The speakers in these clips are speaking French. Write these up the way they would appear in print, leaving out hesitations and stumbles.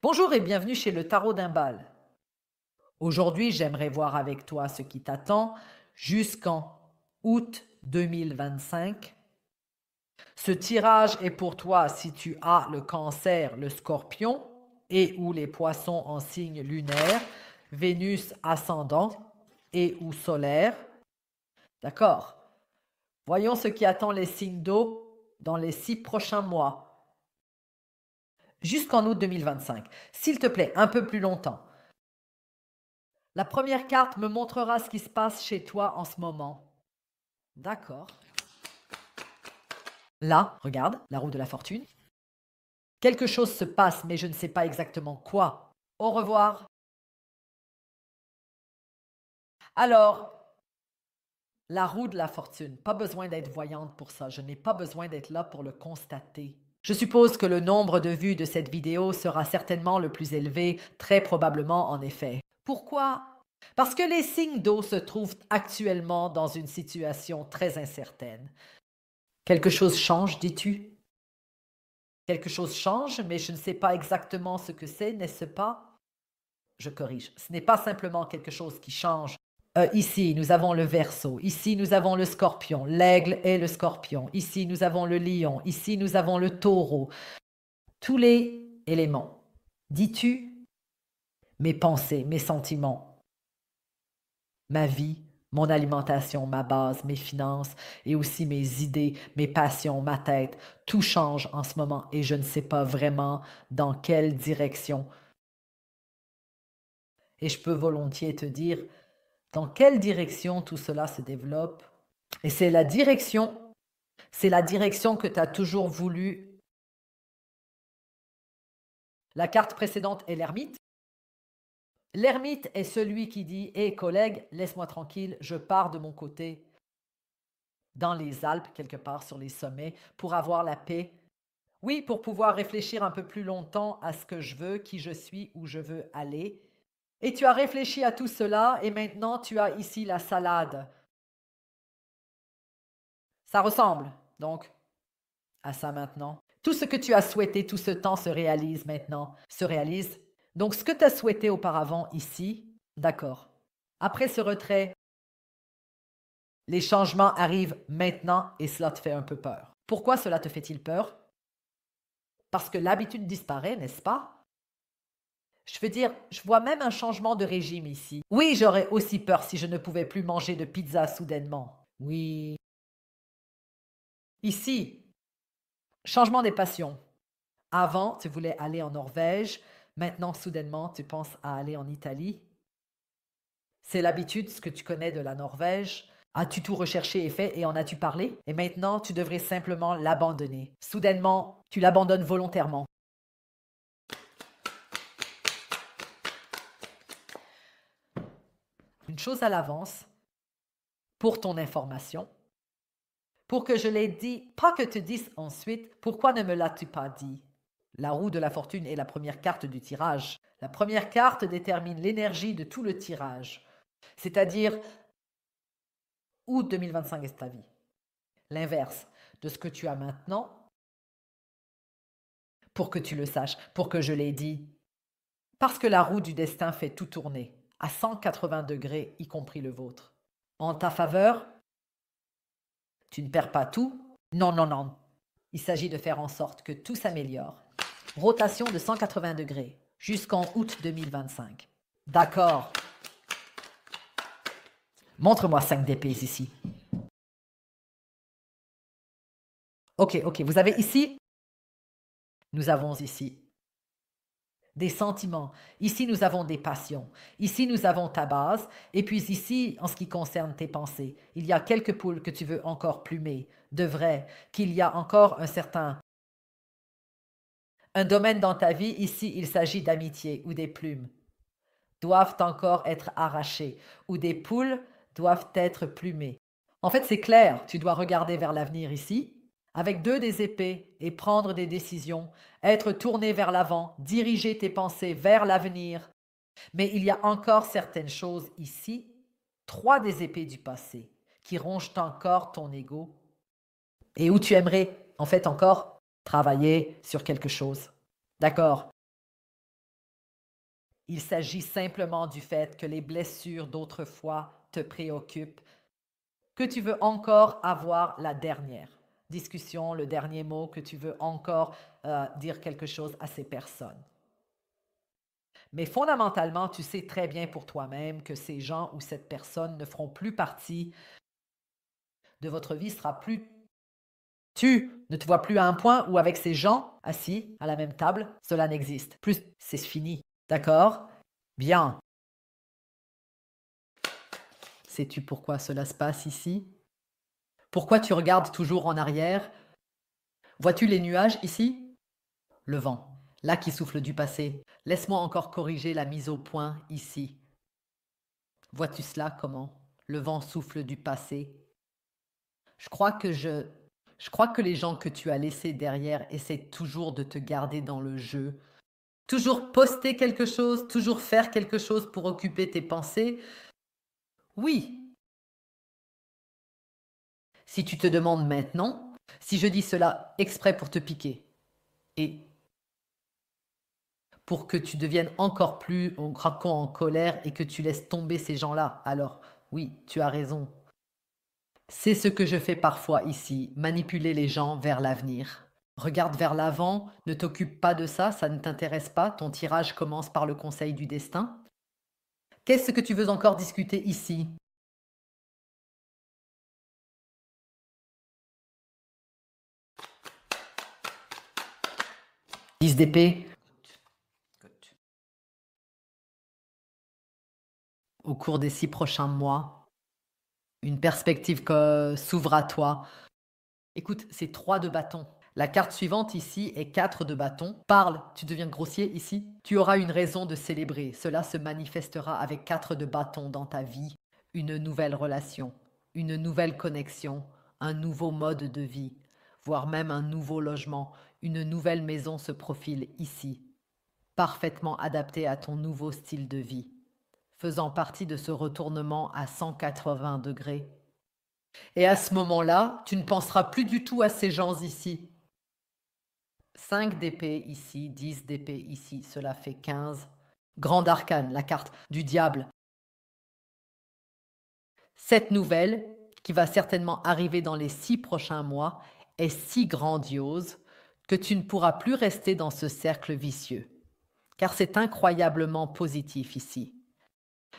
Bonjour et bienvenue chez le Tarot d'Imbal. Aujourd'hui, j'aimerais voir avec toi ce qui t'attend jusqu'en août 2025. Ce tirage est pour toi si tu as le cancer, le scorpion et ou les poissons en signe lunaire, Vénus ascendant et ou solaire. D'accord. Voyons ce qui attend les signes d'eau dans les 6 prochains mois, jusqu'en août 2025. S'il te plaît, un peu plus longtemps. La première carte me montrera ce qui se passe chez toi en ce moment. D'accord. Là, regarde, la roue de la fortune. Quelque chose se passe, mais je ne sais pas exactement quoi. Au revoir. Alors, la roue de la fortune, pas besoin d'être voyante pour ça. Je n'ai pas besoin d'être là pour le constater. Je suppose que le nombre de vues de cette vidéo sera certainement le plus élevé, très probablement en effet. Pourquoi? Parce que les signes d'eau se trouvent actuellement dans une situation très incertaine. Quelque chose change, dis-tu? Quelque chose change, mais je ne sais pas exactement ce que c'est, n'est-ce pas? Je corrige. Ce n'est pas simplement quelque chose qui change. Ici, nous avons le Verseau. Ici, nous avons le Scorpion. L'aigle et le Scorpion. Ici, nous avons le Lion. Ici, nous avons le Taureau. Tous les éléments. Dis-tu mes pensées, mes sentiments, ma vie, mon alimentation, ma base, mes finances et aussi mes idées, mes passions, ma tête. Tout change en ce moment et je ne sais pas vraiment dans quelle direction. Et je peux volontiers te dire dans quelle direction tout cela se développe. Et c'est la direction que tu as toujours voulu. La carte précédente est l'ermite. L'ermite est celui qui dit: hé collègue, laisse-moi tranquille, je pars de mon côté dans les Alpes, quelque part sur les sommets, pour avoir la paix. Oui, pour pouvoir réfléchir un peu plus longtemps à ce que je veux, qui je suis, où je veux aller. Et tu as réfléchi à tout cela et maintenant tu as ici la salade. Ça ressemble donc à ça maintenant. Tout ce que tu as souhaité tout ce temps se réalise maintenant, se réalise. Donc ce que tu as souhaité auparavant ici, d'accord. Après ce retrait, les changements arrivent maintenant et cela te fait un peu peur. Pourquoi cela te fait-il peur? Parce que l'habitude disparaît, n'est-ce pas? Je veux dire, je vois même un changement de régime ici. Oui, j'aurais aussi peur si je ne pouvais plus manger de pizza soudainement. Oui. Ici, changement des passions. Avant, tu voulais aller en Norvège. Maintenant, soudainement, tu penses à aller en Italie. C'est l'habitude, ce que tu connais de la Norvège. As-tu tout recherché et fait et en as-tu parlé? Et maintenant, tu devrais simplement l'abandonner. Soudainement, tu l'abandonnes volontairement. Une chose à l'avance, pour ton information, pour que je l'ai dit, pas que tu dises ensuite, pourquoi ne me l'as-tu pas dit? La roue de la fortune est la première carte du tirage. La première carte détermine l'énergie de tout le tirage. C'est-à-dire, août 2025 est ta vie. L'inverse de ce que tu as maintenant, pour que tu le saches, pour que je l'ai dit. Parce que la roue du destin fait tout tourner, à 180 degrés, y compris le vôtre. En ta faveur, tu ne perds pas tout. Non, non, non. Il s'agit de faire en sorte que tout s'améliore. Rotation de 180 degrés jusqu'en août 2025. D'accord. Montre-moi 5 d'épées ici. Ok, ok. Vous avez ici? Nous avons ici des sentiments. Ici, nous avons des passions. Ici, nous avons ta base. Et puis ici, en ce qui concerne tes pensées, il y a quelques poules que tu veux encore plumer, de vrai, qu'il y a encore un domaine dans ta vie. Ici, il s'agit d'amitié ou des plumes doivent encore être arrachées ou des poules doivent être plumées. En fait, c'est clair, tu dois regarder vers l'avenir ici, avec deux des épées et prendre des décisions, être tourné vers l'avant, diriger tes pensées vers l'avenir. Mais il y a encore certaines choses ici, trois des épées du passé, qui rongent encore ton ego et où tu aimerais en fait encore travailler sur quelque chose. D'accord? Il s'agit simplement du fait que les blessures d'autrefois te préoccupent, que tu veux encore avoir la dernière discussion, le dernier mot, que tu veux encore dire quelque chose à ces personnes. Mais fondamentalement, tu sais très bien pour toi-même que ces gens ou cette personne ne feront plus partie de votre vie, sera plus. Tu ne te vois plus à un point où avec ces gens assis à la même table, cela n'existe plus. C'est fini. D'accord? Bien. Sais-tu pourquoi cela se passe ici? Pourquoi tu regardes toujours en arrière? Vois-tu les nuages ici? Le vent, là qui souffle du passé. Laisse-moi encore corriger la mise au point ici. Vois-tu cela comment? Le vent souffle du passé. Je crois que les gens que tu as laissés derrière essaient toujours de te garder dans le jeu. Toujours poster quelque chose, toujours faire quelque chose pour occuper tes pensées. Oui. Si tu te demandes maintenant, si je dis cela exprès pour te piquer et pour que tu deviennes encore plus en craquant en colère et que tu laisses tomber ces gens-là, alors oui, tu as raison. C'est ce que je fais parfois ici, manipuler les gens vers l'avenir. Regarde vers l'avant, ne t'occupe pas de ça, ça ne t'intéresse pas, ton tirage commence par le conseil du destin. Qu'est-ce que tu veux encore discuter ici? 10 d'épée. Au cours des 6 prochains mois, une perspective s'ouvre à toi. Écoute, c'est 3 de bâton. La carte suivante ici est 4 de bâton. Parle, tu deviens grossier ici. Tu auras une raison de célébrer. Cela se manifestera avec 4 de bâton dans ta vie. Une nouvelle relation, une nouvelle connexion, un nouveau mode de vie, voire même un nouveau logement. Une nouvelle maison se profile ici, parfaitement adaptée à ton nouveau style de vie, faisant partie de ce retournement à 180 degrés. Et à ce moment-là, tu ne penseras plus du tout à ces gens ici. 5 d'épée ici, 10 d'épée ici, cela fait 15. Grande arcane, la carte du diable. Cette nouvelle, qui va certainement arriver dans les 6 prochains mois, est si grandiose que tu ne pourras plus rester dans ce cercle vicieux. Car c'est incroyablement positif ici.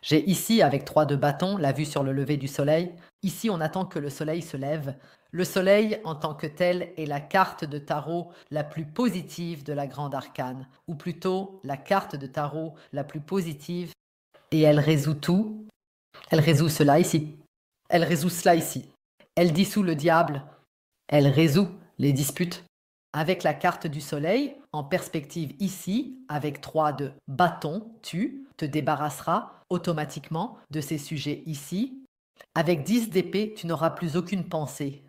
J'ai ici, avec 3 de bâton, la vue sur le lever du soleil. Ici, on attend que le soleil se lève. Le soleil, en tant que tel, est la carte de tarot la plus positive de la grande arcane, ou plutôt la carte de tarot la plus positive, et elle résout tout. Elle résout cela ici. Elle résout cela ici. Elle dissout le diable. Elle résout les disputes. Avec la carte du soleil, en perspective ici, avec 3 de bâton, tu te débarrasseras automatiquement de ces sujets ici. Avec 10 d'épée, tu n'auras plus aucune pensée.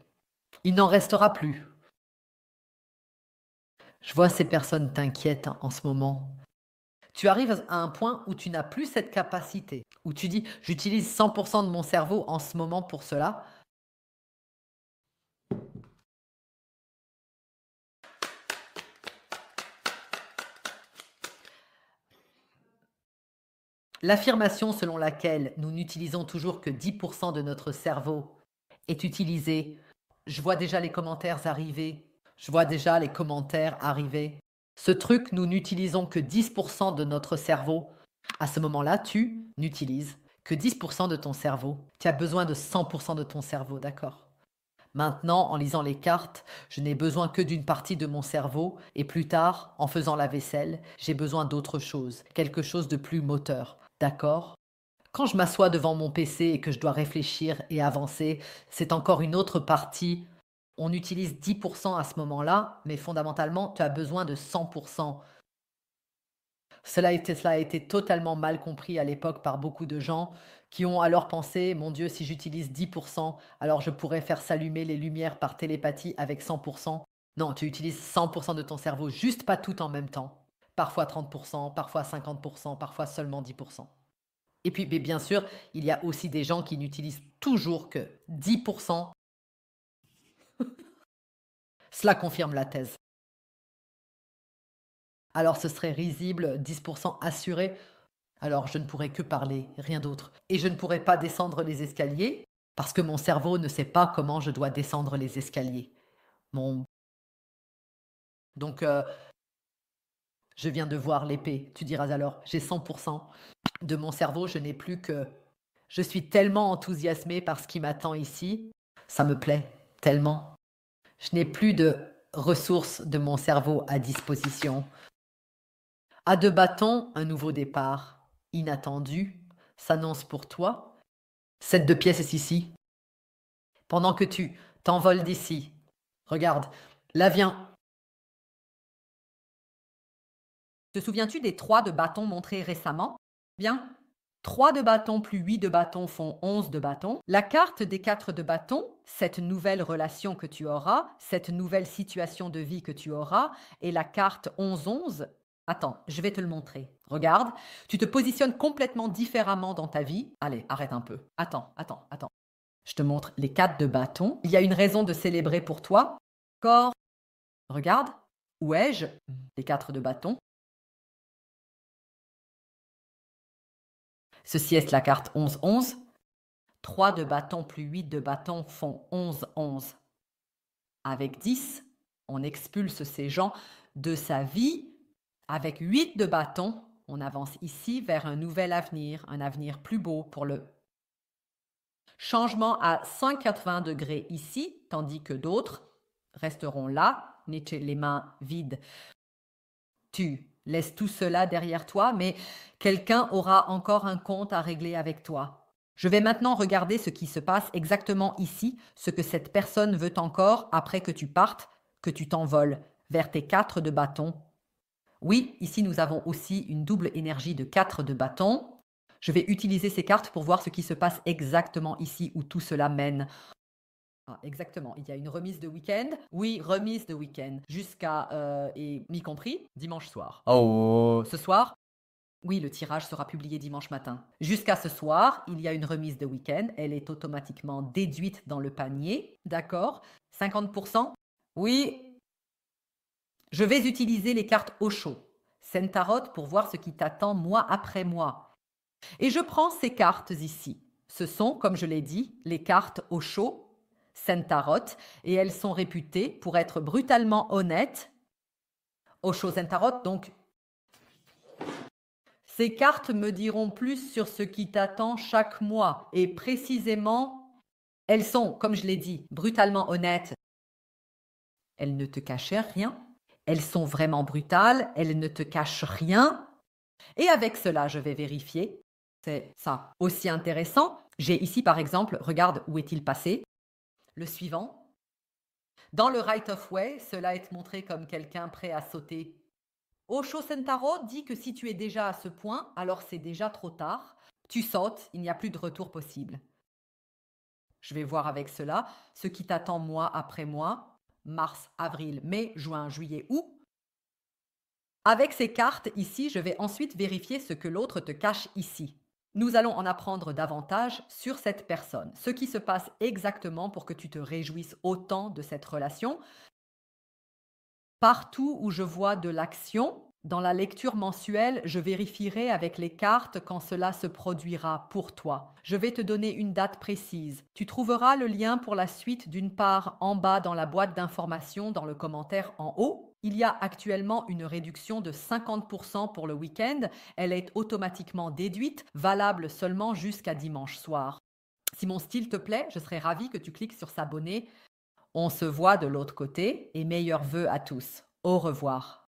Il n'en restera plus. Je vois ces personnes t'inquiètent en ce moment. Tu arrives à un point où tu n'as plus cette capacité, où tu dis j'utilise 100% de mon cerveau en ce moment pour cela. L'affirmation selon laquelle nous n'utilisons toujours que 10% de notre cerveau est utilisée. Je vois déjà les commentaires arriver. Je vois déjà les commentaires arriver. Ce truc, nous n'utilisons que 10% de notre cerveau. À ce moment-là, tu n'utilises que 10% de ton cerveau. Tu as besoin de 100% de ton cerveau, d'accord? Maintenant, en lisant les cartes, je n'ai besoin que d'une partie de mon cerveau et plus tard, en faisant la vaisselle, j'ai besoin d'autre chose, quelque chose de plus moteur. D'accord? Quand je m'assois devant mon PC et que je dois réfléchir et avancer, c'est encore une autre partie. On utilise 10% à ce moment-là, mais fondamentalement, tu as besoin de 100%. Cela a été totalement mal compris à l'époque par beaucoup de gens qui ont alors pensé, mon Dieu, si j'utilise 10%, alors je pourrais faire s'allumer les lumières par télépathie avec 100%. Non, tu utilises 100% de ton cerveau, juste pas tout en même temps. Parfois 30%, parfois 50%, parfois seulement 10%. Et puis, mais bien sûr, il y a aussi des gens qui n'utilisent toujours que 10%. Cela confirme la thèse. Alors ce serait risible, 10% assuré. Alors je ne pourrai que parler, rien d'autre. Et je ne pourrai pas descendre les escaliers parce que mon cerveau ne sait pas comment je dois descendre les escaliers. Mon... Donc je viens de voir l'épée. Tu diras alors, j'ai 100% de mon cerveau, je n'ai plus que... Je suis tellement enthousiasmée par ce qui m'attend ici. Ça me plaît tellement. Je n'ai plus de ressources de mon cerveau à disposition. À 2 bâtons, un nouveau départ. Inattendu, s'annonce pour toi. 7 de pièces ici. Pendant que tu t'envoles d'ici. Regarde, là vient. Te souviens-tu des 3 de bâtons montrés récemment? Bien. 3 de bâtons plus 8 de bâtons font 11 de bâtons. La carte des 4 de bâtons, cette nouvelle relation que tu auras, cette nouvelle situation de vie que tu auras, et la carte 11-11. Attends, je vais te le montrer. Regarde, tu te positionnes complètement différemment dans ta vie. Allez, arrête un peu. Attends. Je te montre les 4 de bâtons. Il y a une raison de célébrer pour toi. Corps. Regarde. Où ai-je? Les 4 de bâtons. Ceci est la carte 11-11. 3 de bâtons plus 8 de bâtons font 11-11. Avec 10, on expulse ces gens de sa vie. Avec 8 de bâtons, on avance ici vers un nouvel avenir, un avenir plus beau pour le changement à 180 degrés ici, tandis que d'autres resteront là, les mains vides. Tu laisses tout cela derrière toi, mais quelqu'un aura encore un compte à régler avec toi. Je vais maintenant regarder ce qui se passe exactement ici, ce que cette personne veut encore après que tu partes, que tu t'envoles vers tes 4 de bâton. Oui, ici nous avons aussi une double énergie de 4 de bâton. Je vais utiliser ces cartes pour voir ce qui se passe exactement ici où tout cela mène. Ah, exactement, il y a une remise de week-end. Oui, remise de week-end. Jusqu'à, et m'y compris, dimanche soir. Oh, ce soir, oui, le tirage sera publié dimanche matin. Jusqu'à ce soir, il y a une remise de week-end. Elle est automatiquement déduite dans le panier. D'accord? 50%? Oui. Je vais utiliser les cartes au chaud. Centarot pour voir ce qui t'attend mois après mois. Et je prends ces cartes ici. Ce sont, comme je l'ai dit, les cartes au chaud, Centarot, et elles sont réputées pour être brutalement honnêtes. Au chaud Centarot, donc. Ces cartes me diront plus sur ce qui t'attend chaque mois. Et précisément, elles sont, comme je l'ai dit, brutalement honnêtes. Elles ne te cachent rien. Elles sont vraiment brutales. Elles ne te cachent rien. Et avec cela, je vais vérifier. C'est ça. Aussi intéressant, j'ai ici par exemple, regarde où est-il passé. Le suivant. Dans le right of way, cela est montré comme quelqu'un prêt à sauter. Osho Sentaro dit que si tu es déjà à ce point, alors c'est déjà trop tard. Tu sautes, il n'y a plus de retour possible. Je vais voir avec cela ce qui t'attend mois après mois, mars, avril, mai, juin, juillet, août. Avec ces cartes ici, je vais ensuite vérifier ce que l'autre te cache ici. Nous allons en apprendre davantage sur cette personne, ce qui se passe exactement pour que tu te réjouisses autant de cette relation. Partout où je vois de l'action, dans la lecture mensuelle, je vérifierai avec les cartes quand cela se produira pour toi. Je vais te donner une date précise. Tu trouveras le lien pour la suite d'une part en bas dans la boîte d'informations dans le commentaire en haut. Il y a actuellement une réduction de 50% pour le week-end. Elle est automatiquement déduite, valable seulement jusqu'à dimanche soir. Si mon style te plaît, je serais ravie que tu cliques sur s'abonner. On se voit de l'autre côté et meilleurs vœux à tous. Au revoir.